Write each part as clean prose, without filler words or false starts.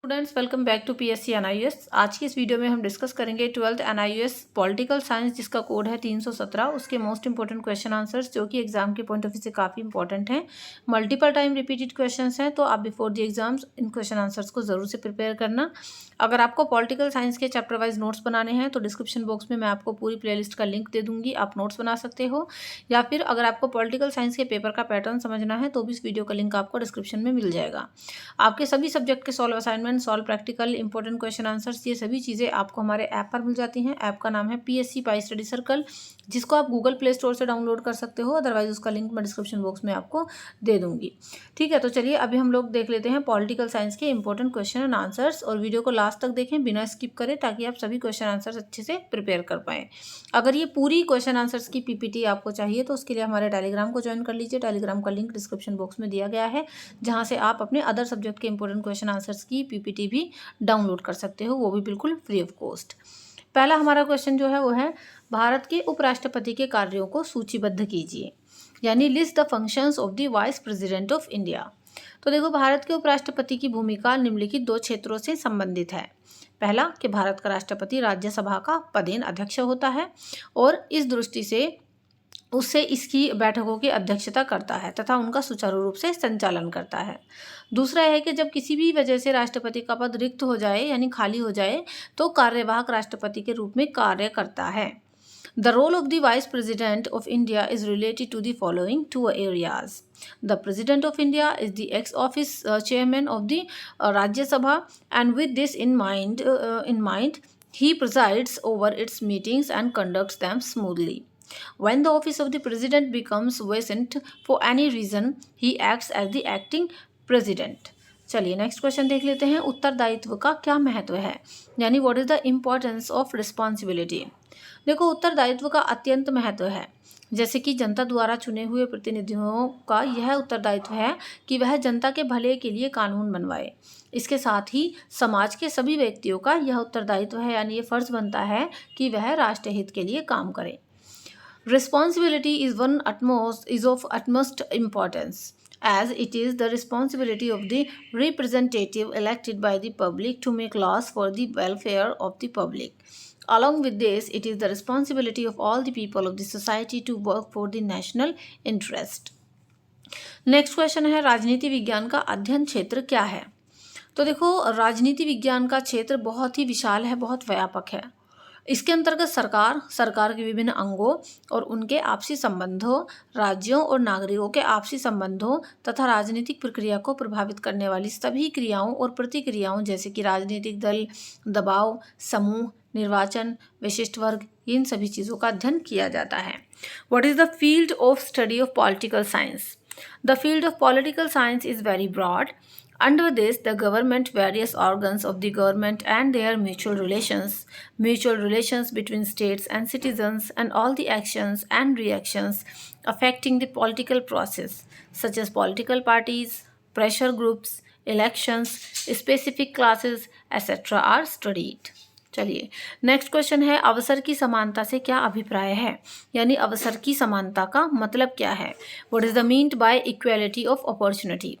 Students welcome back to PSC NIUS. आज की इस वीडियो में हम डिस्कस करेंगे 12th एनआईयूएस पॉलिटिकल साइंस जिसका कोड है 317, उसके मोस्ट इंपॉर्टेंट क्वेश्चन आंसर्स जो कि एग्जाम के पॉइंट ऑफ व्यू से काफ़ी इंपॉर्टेंट हैं। मल्टीपल टाइम रिपीटेड क्वेश्चंस हैं, तो आप before the exams in question answers को ज़रूर से प्रिपेयर करना। अगर आपको पॉलिटिकल साइंस के चैप्टर वाइज नोट्स बनाने हैं तो डिस्क्रिप्शन बॉक्स में मैं आपको पूरी प्लेलिस्ट का लिंक दे दूंगी, आप नोट्स बना सकते हो। या फिर अगर आपको पॉलिटिकल साइंस के पेपर का पैटर्न समझना है तो भी इस वीडियो का लिंक आपको डिस्क्रिप्शन में मिल जाएगा। आपके सभी सब्जेक्ट के solve assignment, solve practical, important question answers, ये सभी चीज़ें आपको हमारे ऐप पर मिल जाती हैं। ऐप का नाम है पीएससी पाई स्टडी सर्कल, जिसको आप गूगल प्ले स्टोर से डाउनलोड कर सकते हो, अदरवाइज उसका लिंक मैं डिस्क्रिप्शन बॉक्स में आपको दे दूंगी। ठीक है, तो चलिए अभी हम लोग देख लेते हैं पॉलिटिकल साइंस के इंपॉर्टेंट क्वेश्चन एंड आंसर्स, और वीडियो को लास्ट तक देखें बिना स्किप करें ताकि आप सभी क्वेश्चन आंसर्स अच्छे से प्रिपेयर कर पाएँ। अगर ये पूरी क्वेश्चन आंसर्स की पीपीटी आपको चाहिए तो उसके लिए हमारे टेलीग्राम को ज्वाइन कर लीजिए। टेलीग्राम का लिंक डिस्क्रिप्शन बॉक्स में दिया गया है, जहाँ से आप अपने अदर सब्जेक्ट के इंपॉर्टेंट क्वेश्चन आंसर्स की पीपीटी भी डाउनलोड कर सकते हो, वो भी बिल्कुल फ्री ऑफ कॉस्ट। पहला हमारा क्वेश्चन जो है वो है, भारत के उपराष्ट्रपति के कार्यों को सूचीबद्ध कीजिए, यानी list the functions of the vice president of India. तो देखो, भारत के उपराष्ट्रपति की भूमिका निम्नलिखित दो क्षेत्रों से संबंधित है। पहला कि भारत का राष्ट्रपति राज्यसभा का पदेन अध्यक्ष होता है और इस दृष्टि से उससे इसकी बैठकों की अध्यक्षता करता है तथा उनका सुचारू रूप से संचालन करता है। दूसरा है कि जब किसी भी वजह से राष्ट्रपति का पद रिक्त हो जाए यानी खाली हो जाए तो कार्यवाहक राष्ट्रपति के रूप में कार्य करता है। The role of the Vice President of India is related to the following two areas. The President of India is the ex-office chairman of the Rajya Sabha, and with this in mind, he presides over its meetings and conducts them smoothly. When the office of the President becomes vacant for any reason, he acts as the acting President. चलिए next question देख लेते हैं। उत्तरदायित्व का क्या महत्व है, यानी what is the importance of responsibility. देखो, उत्तरदायित्व का अत्यंत महत्व है। जैसे कि जनता द्वारा चुने हुए प्रतिनिधियों का यह उत्तरदायित्व है कि वह जनता के भले के लिए कानून बनवाए। इसके साथ ही समाज के सभी व्यक्तियों का यह उत्तरदायित्व है, यानी ये फर्ज बनता है कि वह राष्ट्रहित के लिए काम करे। Responsibility is of utmost importance, as it is the responsibility of the representative elected by the public to make laws for the welfare of the public. Along with this, it is the responsibility of all the people of the society to work for the national interest. Next question है, राजनीति विज्ञान का अध्ययन क्षेत्र क्या है। तो देखो, राजनीति विज्ञान का क्षेत्र बहुत ही विशाल है, बहुत व्यापक है। इसके अंतर्गत सरकार के विभिन्न अंगों और उनके आपसी संबंधों, राज्यों और नागरिकों के आपसी संबंधों तथा राजनीतिक प्रक्रिया को प्रभावित करने वाली सभी क्रियाओं और प्रतिक्रियाओं, जैसे कि राजनीतिक दल, दबाव, समूह, निर्वाचन, विशिष्ट वर्ग, इन सभी चीज़ों का अध्ययन किया जाता है। What is the field of study of political science? The field of political science is very broad. Under this, the government, various organs of the government and their mutual relations between states and citizens, and all the actions and reactions affecting the political process, such as political parties, pressure groups, elections, specific classes, etc. are studied. चलिए next question है, अवसर की समानता से क्या अभिप्राय है, यानी अवसर की समानता का मतलब क्या है। What is the meant by equality of opportunity.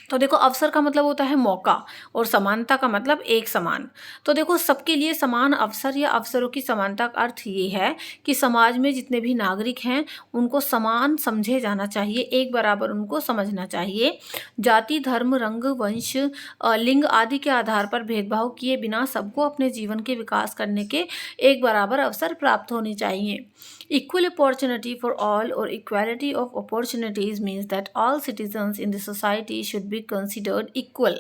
तो देखो, अवसर का मतलब होता है मौका और समानता का मतलब एक समान। तो देखो, सबके लिए समान अवसर या अवसरों की समानता का अर्थ ये है कि समाज में जितने भी नागरिक हैं उनको समान समझे जाना चाहिए, एक बराबर उनको समझना चाहिए। जाति, धर्म, रंग, वंश, लिंग आदि के आधार पर भेदभाव किए बिना सबको अपने जीवन के विकास करने के एक बराबर अवसर प्राप्त होने चाहिए। Equal opportunity for all or equality of opportunities means that all citizens in the society should be considered equal.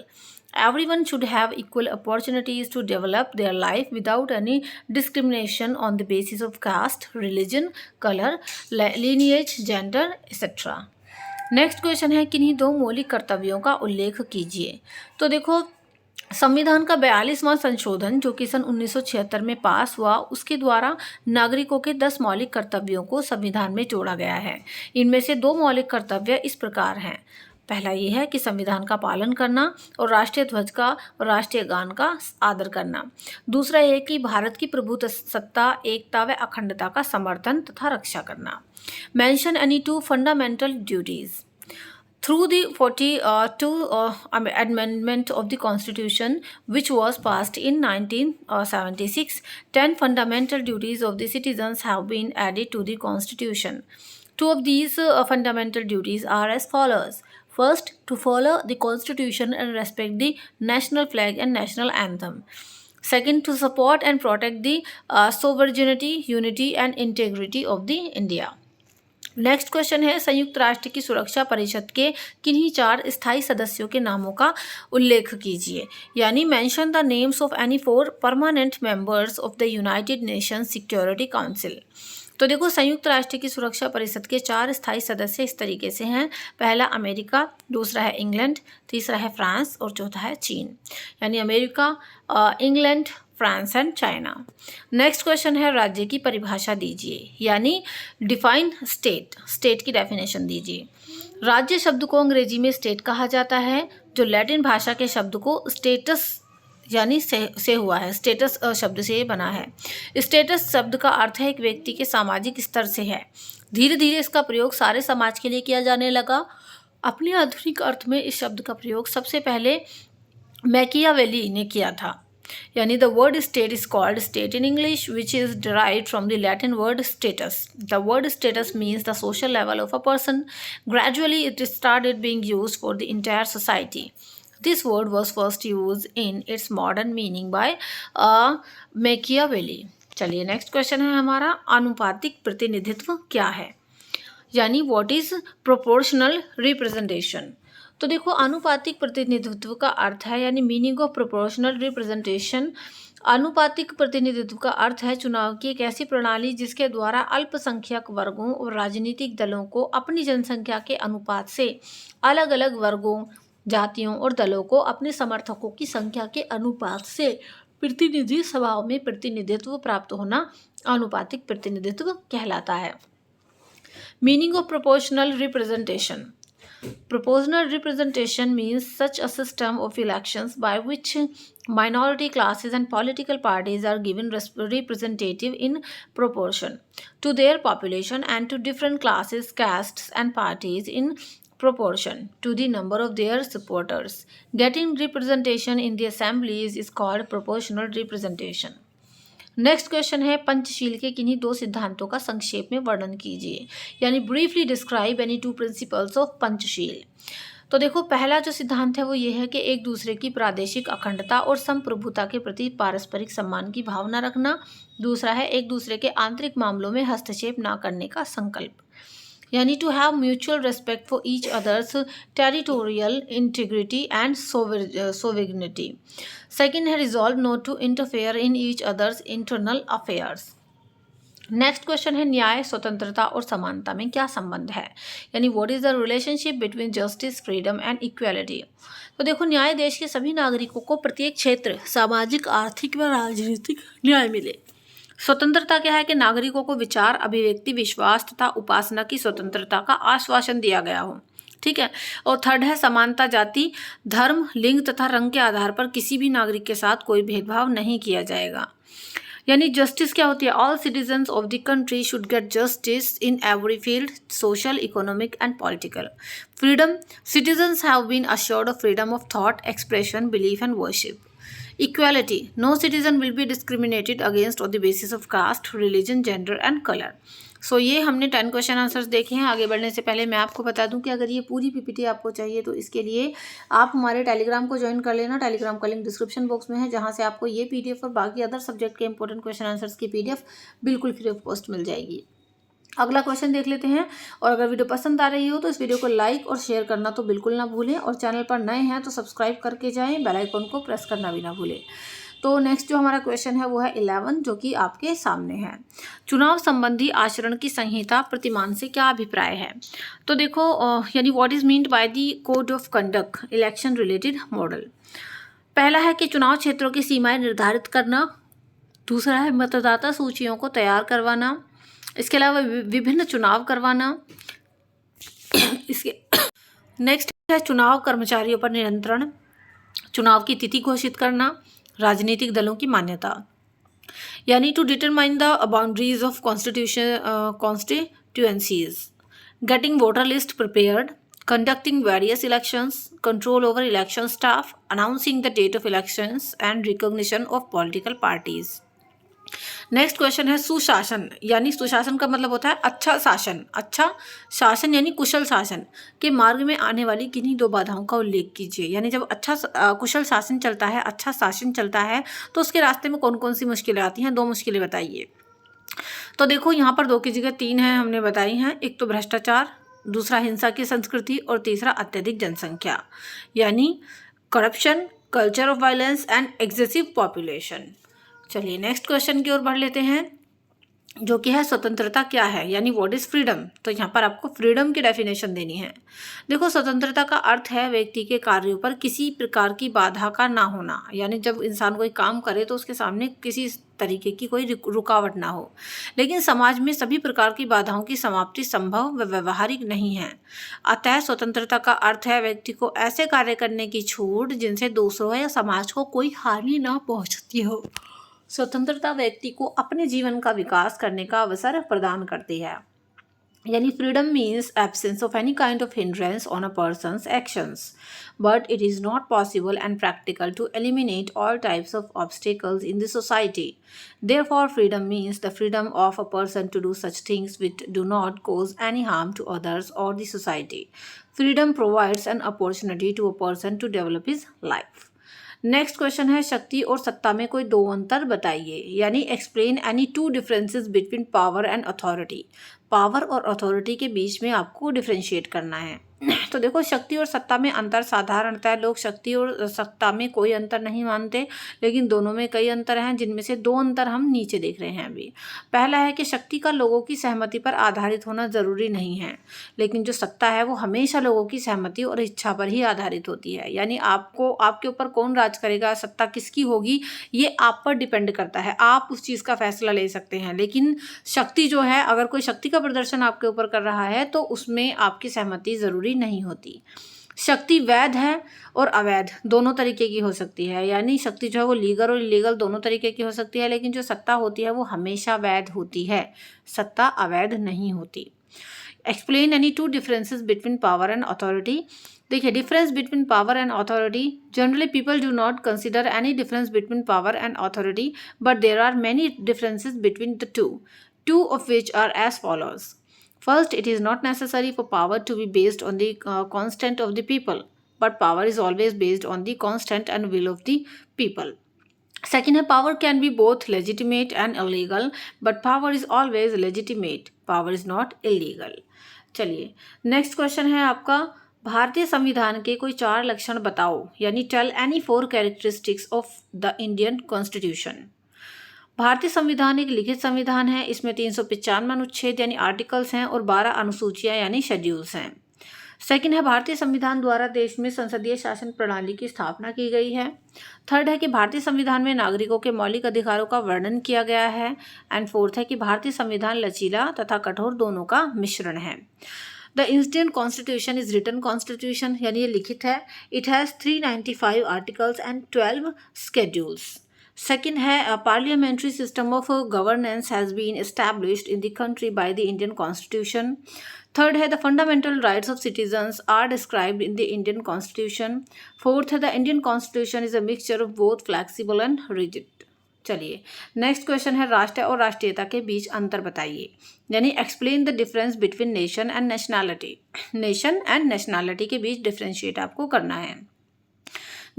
Everyone should have equal opportunities to develop their life without any discrimination on the basis of caste, religion, color, lineage, gender, etc. Next question है, किन्हीं दो मौलिक कर्तव्यों का उल्लेख कीजिए। तो देखो, संविधान का 42वां संशोधन जो कि सन 1976 में पास हुआ, उसके द्वारा नागरिकों के 10 मौलिक कर्तव्यों को संविधान में जोड़ा गया है। इनमें से 2 मौलिक कर्तव्य इस प्रकार हैं। पहला ये है कि संविधान का पालन करना और राष्ट्रीय ध्वज का और राष्ट्रीय गान का आदर करना। दूसरा ये है कि भारत की प्रभुसत्ता, एकता व अखंडता का समर्थन तथा रक्षा करना। Mention any 2 fundamental duties. through the 42 amendment of the constitution which was passed in 1976. 10 fundamental duties of the citizens have been added to the constitution. Two of these fundamental duties are as follows. First, to follow the constitution and respect the national flag and national anthem. Second, to support and protect the sovereignty, unity and integrity of the India. Next question है, संयुक्त राष्ट्र की सुरक्षा परिषद के किन्हीं 4 स्थायी सदस्यों के नामों का उल्लेख कीजिए. यानी mention the names of any 4 permanent members of the United Nations security council. तो देखो, संयुक्त राष्ट्र की सुरक्षा परिषद के 4 स्थायी सदस्य इस तरीके से हैं. पहला अमेरिका, दूसरा है इंग्लैंड, तीसरा है फ्रांस और चौथा है चीन. यानी America, England, France and China. Next question है, राज्य की परिभाषा दीजिए. यानी डिफाइन स्टेट. स्टेट की डेफिनेशन दीजिए. राज्य शब्द को अंग्रेजी में स्टेट कहा जाता है, जो लैटिन भाषा के शब्द को स्टेटस यानी से हुआ है. स्टेटस शब्द से बना है. स्टेटस शब्द का अर्थ है एक व्यक्ति के सामाजिक स्तर से है. धीरे धीरे इसका प्रयोग सारे समाज के लिए किया जाने लगा. अपने आधुनिक अर्थ में इस शब्द का प्रयोग सबसे पहले मैकियावेली ने किया था. यानी the word state is called state in English which is derived from the Latin word status. The word status means the social level of a person. Gradually it started being used for the entire society. This word was first used in its modern meaning by Machiavelli. चलिए, next question है हमारा, आनुपातिक प्रतिनिधित्व क्या है. यानी what is proportional representation. तो देखो, आनुपातिक प्रतिनिधित्व का अर्थ है, यानी मीनिंग ऑफ प्रोपोर्शनल रिप्रेजेंटेशन. आनुपातिक प्रतिनिधित्व का अर्थ है चुनाव की एक ऐसी प्रणाली जिसके द्वारा अल्पसंख्यक वर्गों और राजनीतिक दलों को अपनी जनसंख्या के अनुपात से अलग अलग वर्गों, जातियों और दलों को अपने समर्थकों की संख्या के अनुपात से प्रतिनिधि सभाओं में प्रतिनिधित्व प्राप्त होना आनुपातिक प्रतिनिधित्व कहलाता है. Meaning of proportional representation. Proportional representation means such a system of elections by which minority classes and political parties are given representative in proportion to their population and to different classes, castes and parties in proportion to the number of their supporters. Getting representation in the assemblies is called proportional representation. Next question है, पंचशील के किन्हीं 2 सिद्धांतों का संक्षेप में वर्णन कीजिए. यानी briefly describe any 2 principles of Panchsheel. तो देखो, पहला जो सिद्धांत है वो ये है कि एक दूसरे की प्रादेशिक अखंडता और संप्रभुता के प्रति पारस्परिक सम्मान की भावना रखना. दूसरा है एक दूसरे के आंतरिक मामलों में हस्तक्षेप ना करने का संकल्प. यानी to have mutual respect for each others territorial integrity and sovereignty. Second है resolve not to interfere in each others internal affairs. Next question है, न्याय, स्वतंत्रता और समानता में क्या संबंध है. यानी what is the relationship between justice, freedom and equality. तो देखो, न्याय देश के सभी नागरिकों को प्रत्येक क्षेत्र, सामाजिक, आर्थिक व राजनीतिक न्याय मिले. स्वतंत्रता क्या है कि नागरिकों को विचार, अभिव्यक्ति, विश्वास तथा उपासना की स्वतंत्रता का आश्वासन दिया गया हो. ठीक है. और थर्ड है समानता, जाति, धर्म, लिंग तथा रंग के आधार पर किसी भी नागरिक के साथ कोई भेदभाव नहीं किया जाएगा. यानी जस्टिस क्या होती है, all citizens of the country should get justice in every field, social, economic and political. Freedom, citizens have been assured of freedom of thought, expression, belief and worship. Equality, no citizen will be discriminated against on the basis of caste, religion, gender and color. सो ये हमने 10 question answers देखे हैं. आगे बढ़ने से पहले मैं आपको बता दूं कि अगर ये पूरी पीपीटी आपको चाहिए तो इसके लिए आप हमारे टेलीग्राम को ज्वाइन कर लेना. टेलीग्राम का लिंक डिस्क्रिप्शन बॉक्स में है, जहां से आपको ये पीडीएफ और बाकी अदर सब्जेक्ट के इंपॉर्टेंट क्वेश्चन आंसर्स की पीडीएफ बिल्कुल फ्री ऑफ कॉस्ट मिल जाएगी. अगला क्वेश्चन देख लेते हैं. और अगर वीडियो पसंद आ रही हो तो इस वीडियो को लाइक और शेयर करना तो बिल्कुल ना भूलें. और चैनल पर नए हैं तो सब्सक्राइब करके जाएं, बेल आइकन को प्रेस करना भी ना भूलें. तो नेक्स्ट जो हमारा क्वेश्चन है वो है 11, जो कि आपके सामने है. चुनाव संबंधी आचरण की संहिता प्रतिमान से क्या अभिप्राय है. तो देखो, यानी what is meant by the code of conduct election related model. पहला है कि चुनाव क्षेत्रों की सीमाएं निर्धारित करना. दूसरा है मतदाता सूचियों को तैयार करवाना. इसके अलावा विभिन्न चुनाव करवाना. इसके नेक्स्ट है चुनाव कर्मचारियों पर नियंत्रण. चुनाव की तिथि घोषित करना. राजनीतिक दलों की मान्यता, यानी to determine the boundaries of constituencies. Getting voter list prepared. conducting various elections, control over election staff, announcing the date of elections, and recognition of political parties. Next question है सुशासन, यानी सुशासन का मतलब होता है अच्छा शासन। अच्छा शासन यानी कुशल शासन के मार्ग में आने वाली किन्हीं दो बाधाओं का उल्लेख कीजिए। यानी जब कुशल शासन चलता है, अच्छा शासन चलता है, तो उसके रास्ते में कौन कौन सी मुश्किलें आती हैं, 2 मुश्किलें बताइए। तो देखो यहाँ पर 2 की जगह 3 हैं, हमने बताई हैं। एक तो भ्रष्टाचार, दूसरा हिंसा की संस्कृति, और तीसरा अत्यधिक जनसंख्या, यानी corruption, culture of violence and excessive population. चलिए नेक्स्ट क्वेश्चन की ओर बढ़ लेते हैं, जो कि है स्वतंत्रता क्या है, यानी व्हाट इज फ्रीडम। तो यहाँ पर आपको फ्रीडम की डेफिनेशन देनी है। देखो स्वतंत्रता का अर्थ है व्यक्ति के कार्यों पर किसी प्रकार की बाधा का ना होना, यानी जब इंसान कोई काम करे तो उसके सामने किसी तरीके की कोई रुकावट ना हो। लेकिन समाज में सभी प्रकार की बाधाओं की समाप्ति संभव व व्यवहारिक नहीं है। अतः स्वतंत्रता का अर्थ है व्यक्ति को ऐसे कार्य करने की छूट जिनसे दूसरों या समाज को कोई हानि ना पहुंचती हो। स्वतंत्रता व्यक्ति को अपने जीवन का विकास करने का अवसर प्रदान करती है। यानी freedom means absence of any kind of hindrance on a person's actions, but it is not possible and practical to eliminate all types of obstacles in the society. Therefore freedom means the freedom of a person to do such things which do not cause any harm to others or the society. Freedom provides an opportunity to a person to develop his life. Next question है शक्ति और सत्ता में कोई 2 अंतर बताइए, यानी explain any 2 differences between power and authority. Power और अथॉरिटी के बीच में आपको डिफ्रेंशिएट करना है। तो देखो शक्ति और सत्ता में अंतर साधारणतः लोग शक्ति और सत्ता में कोई अंतर नहीं मानते, लेकिन दोनों में कई अंतर हैं, जिनमें से 2 अंतर हम नीचे देख रहे हैं अभी। पहला है कि शक्ति का लोगों की सहमति पर आधारित होना ज़रूरी नहीं है, लेकिन जो सत्ता है वो हमेशा लोगों की सहमति और इच्छा पर ही आधारित होती है। यानी आपको आपके ऊपर कौन राज करेगा, सत्ता किसकी होगी, ये आप पर डिपेंड करता है, आप उस चीज़ का फैसला ले सकते हैं। लेकिन शक्ति जो है, अगर कोई शक्ति का प्रदर्शन आपके ऊपर कर रहा है तो उसमें आपकी सहमति ज़रूरी नहीं होती। शक्ति वैध है और अवैध दोनों तरीके की हो सकती है, यानी शक्ति जो है वो लीगल और इलीगल दोनों तरीके की हो सकती है, लेकिन जो सत्ता होती है वो हमेशा वैध होती है, सत्ता अवैध नहीं होती। Explain any 2 differences between power and authority. देखिए difference between power and authority, generally people do not consider any difference between power and authority, but there are many differences between the two of which are as follows. First, it is not necessary for power to be based on the consent of the people, but power is always based on the consent and will of the people. Second है power can be both legitimate and illegal, but power is always legitimate. Power is not illegal. चलिए next question है आपका, भारतीय संविधान के कोई 4 लक्षण बताओ, यानी tell any 4 characteristics of the Indian constitution. भारतीय संविधान एक लिखित संविधान है, इसमें 395 अनुच्छेद यानी आर्टिकल्स हैं और 12 अनुसूचियां यानी शेड्यूल्स हैं। सेकंड है भारतीय संविधान द्वारा देश में संसदीय शासन प्रणाली की स्थापना की गई है। थर्ड है कि भारतीय संविधान में नागरिकों के मौलिक अधिकारों का वर्णन किया गया है। एंड फोर्थ है कि भारतीय संविधान लचीला तथा कठोर दोनों का मिश्रण है। The Indian constitution is written constitution, यानी ये लिखित है। It has 395 articles and 12 schedules. Second है a parliamentary system of governance has been established in the country by the Indian Constitution. Third है the fundamental rights of citizens are described in the Indian Constitution. Fourth है the Indian Constitution is a mixture of both flexible and rigid. चलिए next question है राष्ट्र और राष्ट्रीयता के बीच अंतर बताइए, यानी explain the difference between nation and nationality. Nation and nationality के बीच डिफ्रेंशिएट आपको करना है।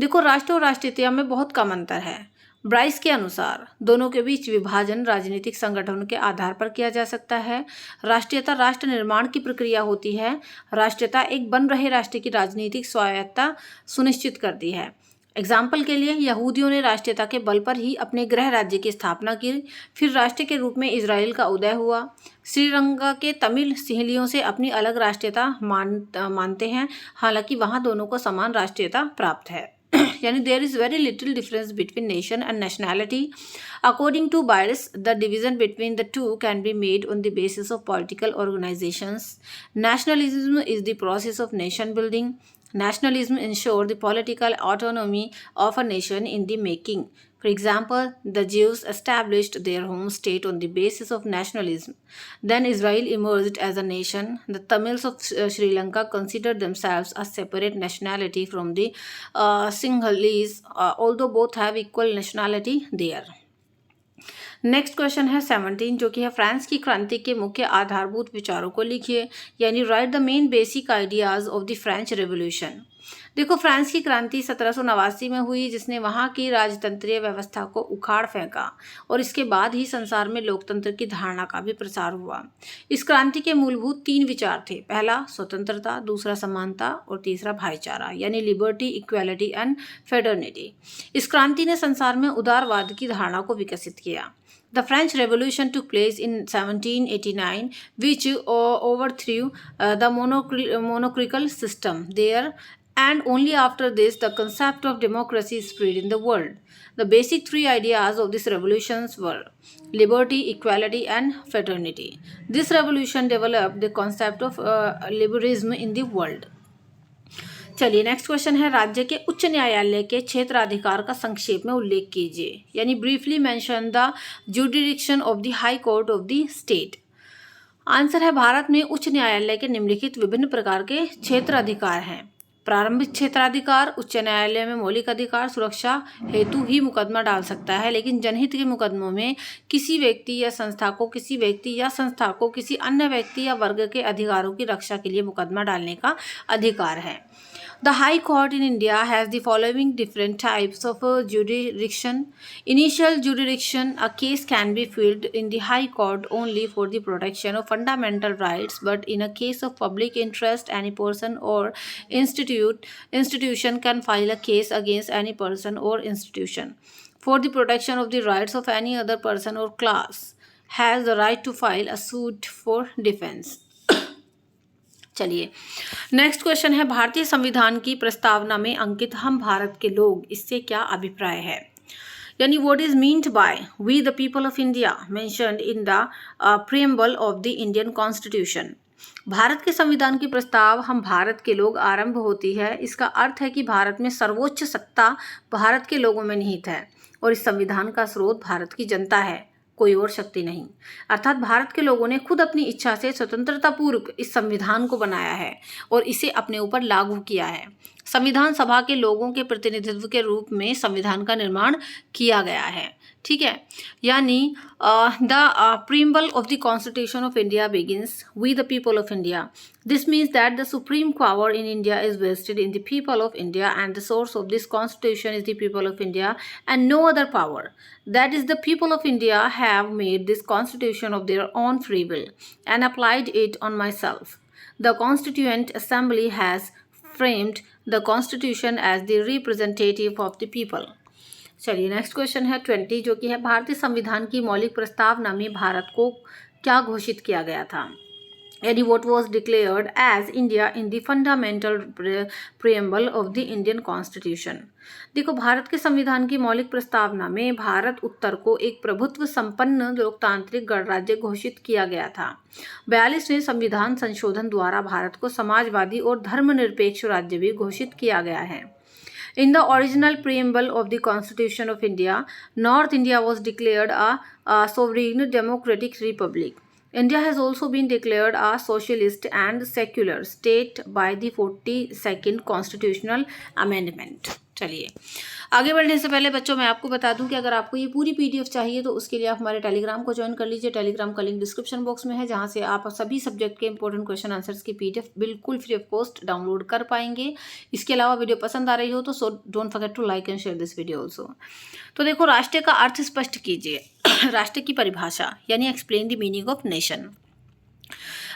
देखो राष्ट्र और राष्ट्रीयता में बहुत कम अंतर है। ब्राइस के अनुसार दोनों के बीच विभाजन राजनीतिक संगठनों के आधार पर किया जा सकता है। राष्ट्रीयता राष्ट्र निर्माण की प्रक्रिया होती है। राष्ट्रीयता एक बन रहे राष्ट्र की राजनीतिक स्वायत्तता सुनिश्चित करती है। एग्जाम्पल के लिए यहूदियों ने राष्ट्रीयता के बल पर ही अपने गृह राज्य की स्थापना की, फिर राष्ट्र के रूप में इजराइल का उदय हुआ। श्रीलंका के तमिल सिंहलियों से अपनी अलग राष्ट्रीयता मानते हैं, हालांकि वहाँ दोनों को समान राष्ट्रीयता प्राप्त है। यानी there is very little difference between nation and nationality. According to Byers the division between the two can be made on the basis of political organisations. Nationalism is the process of nation building. Nationalism ensures the political autonomy of a nation in the making. For example, the Jews established their home state on the basis of nationalism. Then Israel emerged as a nation. The Tamils of Sri Lanka considered themselves a separate nationality from the Sinhalese, although both have equal nationality there. Next question है 17 जो कि है France की क्रांति के मुख्य आधारभूत विचारों को लिखिए, यानी right the main basic ideas of the French revolution. देखो, फ्रांस की क्रांति 1789 में हुई जिसने वहाँ की राजतंत्रीय व्यवस्था को उखाड़ फेंका और इसके बाद ही संसार में लोकतंत्र की धारणा का भी प्रसार हुआ। इस क्रांति के मूलभूत 3 विचार थे। पहला स्वतंत्रता, दूसरा समानता और तीसरा भाईचारा, यानी लिबर्टी, इक्वालिटी एंड फेडरनिटी। इस क्रांति ने संसार में उदारवाद की धारणा को विकसित किया। The French Revolution took place in 1789, which overthrew the monarchical system there, and only after this the concept of democracy spread in the world. The basic 3 ideas of this revolution were liberty, equality, and fraternity. This revolution developed the concept of liberalism in the world. चलिए next question है राज्य के उच्च न्यायालय के क्षेत्राधिकार का संक्षेप में उल्लेख कीजिए, यानी briefly mention the जुडिक्शन of the high court of the state. Answer है भारत में उच्च न्यायालय के निम्नलिखित विभिन्न प्रकार के क्षेत्राधिकार हैं। प्रारंभिक क्षेत्राधिकार, उच्च न्यायालय में मौलिक अधिकार सुरक्षा हेतु ही मुकदमा डाल सकता है, लेकिन जनहित के मुकदमों में किसी व्यक्ति या संस्था को किसी अन्य व्यक्ति या वर्ग के अधिकारों की रक्षा के लिए मुकदमा डालने का अधिकार है। The High Court in India has the following different types of jurisdiction. Initial jurisdiction, a case can be filed in the High Court only for the protection of fundamental rights, but in a case of public interest, any person or institution can file a case against any person or institution for the protection of the rights of any other person or class, has the right to file a suit for defense. चलिए next question है भारतीय संविधान की प्रस्तावना में अंकित हम भारत के लोग, इससे क्या अभिप्राय है, यानी what is meant by we the people of India mentioned in the preamble of the Indian constitution. Bharat के संविधान की प्रस्ताव हम भारत के लोग आरंभ होती है। इसका अर्थ है कि भारत में सर्वोच्च सत्ता भारत के लोगों में निहित है और इस संविधान का स्रोत भारत की जनता है, कोई और शक्ति नहीं। अर्थात भारत के लोगों ने खुद अपनी इच्छा से स्वतंत्रता पूर्वक इस संविधान को बनाया है और इसे अपने ऊपर लागू किया है। संविधान सभा के लोगों के प्रतिनिधित्व के रूप में संविधान का निर्माण किया गया है, ठीक है। यानी the preamble of the constitution of India begins we the people of India. This means that the supreme power in India is vested in the people of India and the source of this constitution is the people of India and no other power. That is, the people of India have made this constitution of their own free will and applied it on myself. The Constituent Assembly has framed the constitution as the representative of the people. चलिए next question है 20 जो कि है भारतीय संविधान की मौलिक प्रस्तावना में भारत को क्या घोषित किया गया था, यानी what was declared as India in the fundamental preamble of the Indian Constitution. देखो, भारत के संविधान की मौलिक प्रस्तावना में भारत उत्तर को एक प्रभुत्व संपन्न लोकतांत्रिक गणराज्य घोषित किया गया था। 42वें संविधान संशोधन द्वारा भारत को समाजवादी और धर्मनिरपेक्ष राज्य भी घोषित किया गया है। In the original preamble of the Constitution of India, North India was declared a sovereign democratic republic. India has also been declared a socialist and secular state by the 42nd Constitutional Amendment. चलिए आगे बढ़ने से पहले बच्चों मैं आपको बता दूं कि अगर आपको ये पूरी पीडीएफ चाहिए तो उसके लिए आप हमारे टेलीग्राम को ज्वाइन कर लीजिए। टेलीग्राम का लिंक डिस्क्रिप्शन बॉक्स में है, जहां से आप सभी सब्जेक्ट के इंपॉर्टेंट क्वेश्चन आंसर्स की पीडीएफ बिल्कुल फ्री ऑफ कॉस्ट डाउनलोड कर पाएंगे। इसके अलावा वीडियो पसंद आ रही हो तो don't forget to like and share this video also. तो देखो, राष्ट्र का अर्थ स्पष्ट कीजिए। राष्ट्र की परिभाषा, यानी explain the meaning of nation.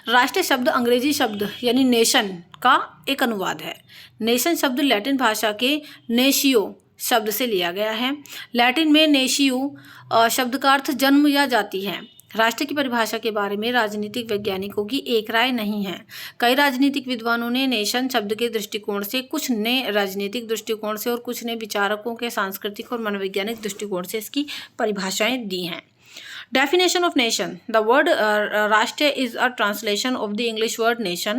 राष्ट्र शब्द अंग्रेजी शब्द यानी नेशन का एक अनुवाद है। नेशन शब्द लैटिन भाषा के नेशियो शब्द से लिया गया है। लैटिन में नेशियो शब्द का अर्थ जन्म या जाति है। राष्ट्र की परिभाषा के बारे में राजनीतिक वैज्ञानिकों की एक राय नहीं है। कई राजनीतिक विद्वानों ने नेशन शब्द के दृष्टिकोण से, कुछ ने राजनीतिक दृष्टिकोण से और कुछ ने विचारकों के सांस्कृतिक और मनोवैज्ञानिक दृष्टिकोण से इसकी परिभाषाएं दी हैं। Definition of nation. The word Rashtra is a translation of the English word nation.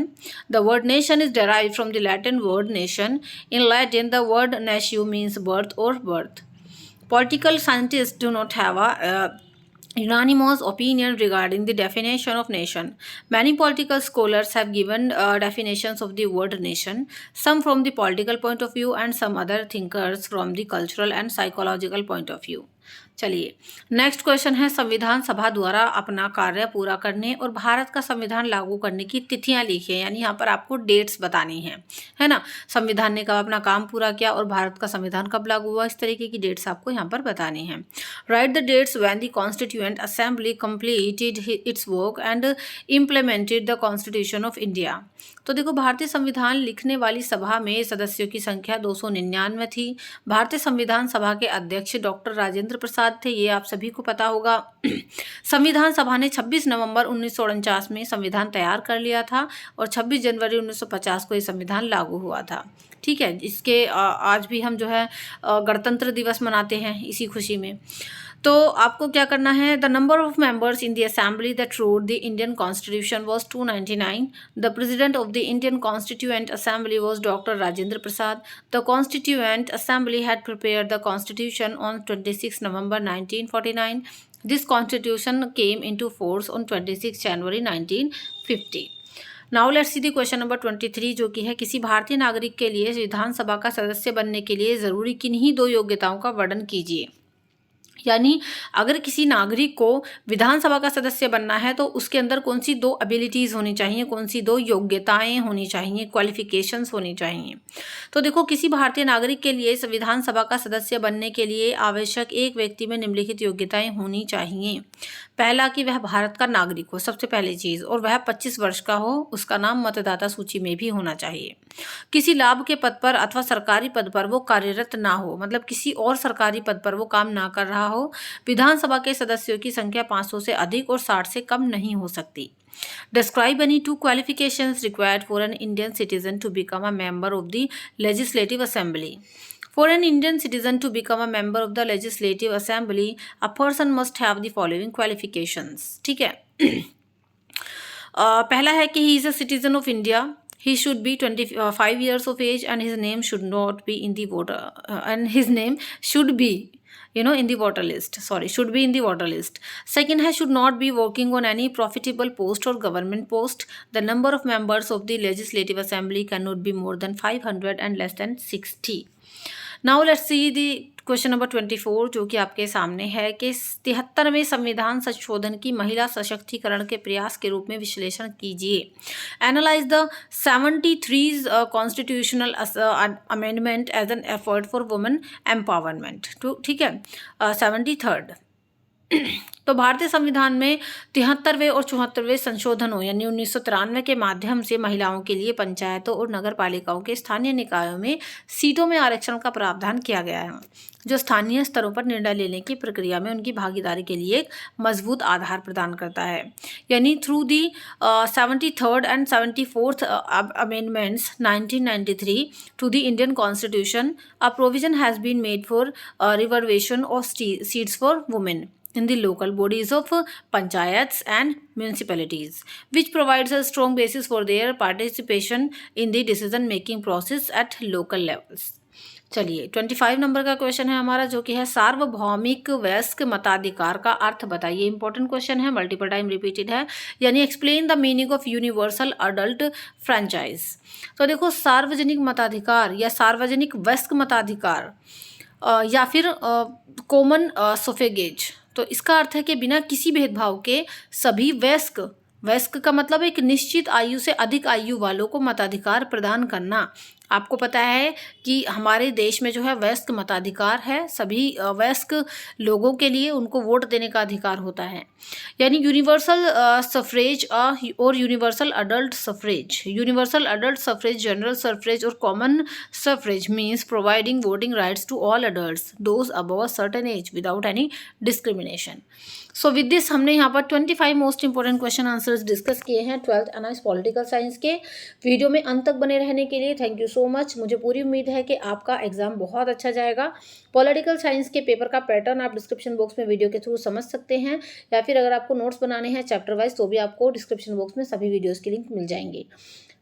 The word nation is derived from the Latin word nation. In Latin, the word natio means birth or birth. Political scientists do not have a unanimous opinion regarding the definition of nation. Many political scholars have given definitions of the word nation, some from the political point of view and some other thinkers from the cultural and psychological point of view. चलिए next question है, संविधान सभा द्वारा अपना कार्य पूरा करने और भारत का संविधान लागू करने की तिथियां लिखिए, यानी यहाँ पर आपको डेट्स बतानी है ना। संविधान ने कब अपना काम पूरा किया और भारत का संविधान कब लागू हुआ, इस तरीके की डेट्स आपको यहाँ पर बतानी है। Write the dates when the constituent assembly completed its work and implemented the constitution of India. तो देखो, भारतीय संविधान लिखने वाली सभा में सदस्यों की संख्या 299 थी। भारतीय संविधान सभा के अध्यक्ष डॉक्टर राजेंद्र प्रसाद थे, ये आप सभी को पता होगा। संविधान सभा ने 26 नवंबर 1949 में संविधान तैयार कर लिया था और 26 जनवरी 1950 को ये संविधान लागू हुआ था। ठीक है, इसके आज भी हम जो है गणतंत्र दिवस मनाते हैं इसी खुशी में। तो आपको क्या करना है, the number of members in the assembly that road the Indian constitution was 299। The president of the Indian constituent assembly was doctor Rajendra Prasad. The constituent assembly had prepared the constitution on 26 November 1949। This constitution came into force on 26 January 1950। Now let's see the question number 23, जो कि है, किसी भारतीय नागरिक के लिए विधानसभा का सदस्य बनने के लिए जरूरी किन्हीं दो योग्यताओं का वर्णन कीजिए। यानी अगर किसी नागरिक को विधानसभा का सदस्य बनना है तो उसके अंदर कौन सी दो एबिलिटीज़ होनी चाहिए, कौन सी दो योग्यताएं होनी चाहिए, क्वालिफिकेशंस होनी चाहिए। तो देखो, किसी भारतीय नागरिक के लिए विधानसभा का सदस्य बनने के लिए आवश्यक एक व्यक्ति में निम्नलिखित योग्यताएं होनी चाहिए। पहला, कि वह भारत का नागरिक हो, सबसे पहली चीज़, और वह 25 वर्ष का हो, उसका नाम मतदाता सूची में भी होना चाहिए। किसी लाभ के पद पर अथवा सरकारी पद पर वो कार्यरत ना हो, मतलब किसी और सरकारी पद पर वो काम ना कर रहा हो। विधानसभा के सदस्यों की संख्या 500 से अधिक और 60 से कम नहीं हो सकती। Describe any two qualifications required for an Indian citizen to become a member of the Legislative Assembly. For an Indian citizen to become a member of the Legislative Assembly, a person must have the following qualifications. ठीक है। पहला है कि he is a citizen of India. He should be 25 years of age and his name should not be in the voter and his name should be in the voter list. Should be in the voter list. Second, he should not be working on any profitable post or government post. The number of members of the Legislative Assembly cannot be more than 500 and less than 60. Now let's see the question number 24, जो कि आपके सामने है, कि 73वें संविधान संशोधन की महिला सशक्तिकरण के प्रयास के रूप में विश्लेषण कीजिए। Analyse the 73 constitutional amendment as an effort for women empowerment. ठीक है, 73rd। तो भारतीय संविधान में 73वें और 74वें संशोधनों यानी 1993 के माध्यम से महिलाओं के लिए पंचायतों और नगर पालिकाओं के स्थानीय निकायों में सीटों में आरक्षण का प्रावधान किया गया है, जो स्थानीय स्तरों पर निर्णय लेने की प्रक्रिया में उनकी भागीदारी के लिए एक मजबूत आधार प्रदान करता है। यानी through the 73rd and 74th amendments 1993 to the Indian constitution, a provision has been made for reservation of seats for women in the local bodies of panchayats and municipalities, which provides a strong basis for their participation in the decision making process at local levels. चलिए 25 number का question है हमारा, जो कि है, सार्वभौमिक वयस्क मताधिकार का अर्थ बताइए। इंपॉर्टेंट क्वेश्चन है, मल्टीपल टाइम रिपीटेड है, यानी explain the meaning of universal adult franchise. तो देखो, सार्वजनिक मताधिकार या सार्वजनिक वयस्क मताधिकार या फिर कॉमन सुफेगेज, तो इसका अर्थ है कि बिना किसी भेदभाव के सभी वयस्क का मतलब एक निश्चित आयु से अधिक आयु वालों को मताधिकार प्रदान करना। आपको पता है कि हमारे देश में जो है वयस्क मताधिकार है, सभी वयस्क लोगों के लिए उनको वोट देने का अधिकार होता है। यानी यूनिवर्सल सफरेज और universal adult suffrage. Universal adult suffrage, general suffrage और common suffrage means providing voting rights to all adults those above a certain age without any discrimination. So with this हमने यहाँ पर 25 most important question answers discuss किए हैं 12th NIS political science के। Video में अंत तक बने रहने के लिए थैंक यू सो मच। मुझे पूरी उम्मीद है कि आपका एग्जाम बहुत अच्छा जाएगा। पॉलिटिकल साइंस के पेपर का पैटर्न आप डिस्क्रिप्शन बॉक्स में वीडियो के थ्रू समझ सकते हैं, या फिर अगर आपको नोट्स बनाने हैं चैप्टर वाइज तो भी आपको डिस्क्रिप्शन बॉक्स में सभी वीडियोज़ की लिंक मिल जाएंगे।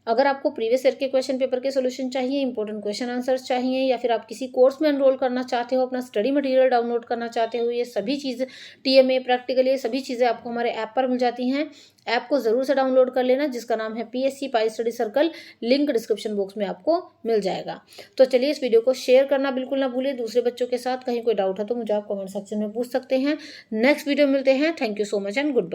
अगर आपको प्रीवियस ईयर के क्वेश्चन पेपर के सोल्यूशन चाहिए, इंपॉर्टेंट क्वेश्चन आंसर्स चाहिए, या फिर आप किसी कोर्स में एनरोल करना चाहते हो, अपना स्टडी मटेरियल डाउनलोड करना चाहते हो, ये सभी चीज़ टीएमए प्रैक्टिकल ये सभी चीज़ें आपको हमारे ऐप पर मिल जाती हैं। ऐप को ज़रूर से डाउनलोड कर लेना, जिसका नाम है PSC Pi study circle. Link description box में आपको मिल जाएगा। तो चलिए इस वीडियो को शेयर करना बिल्कुल ना भूलिए दूसरे बच्चों के साथ। कहीं कोई डाउट है तो मुझे आप कमेंट सेक्शन में पूछ सकते हैं। नेक्स्ट वीडियो मिलते हैं। Thank you so much and good bye.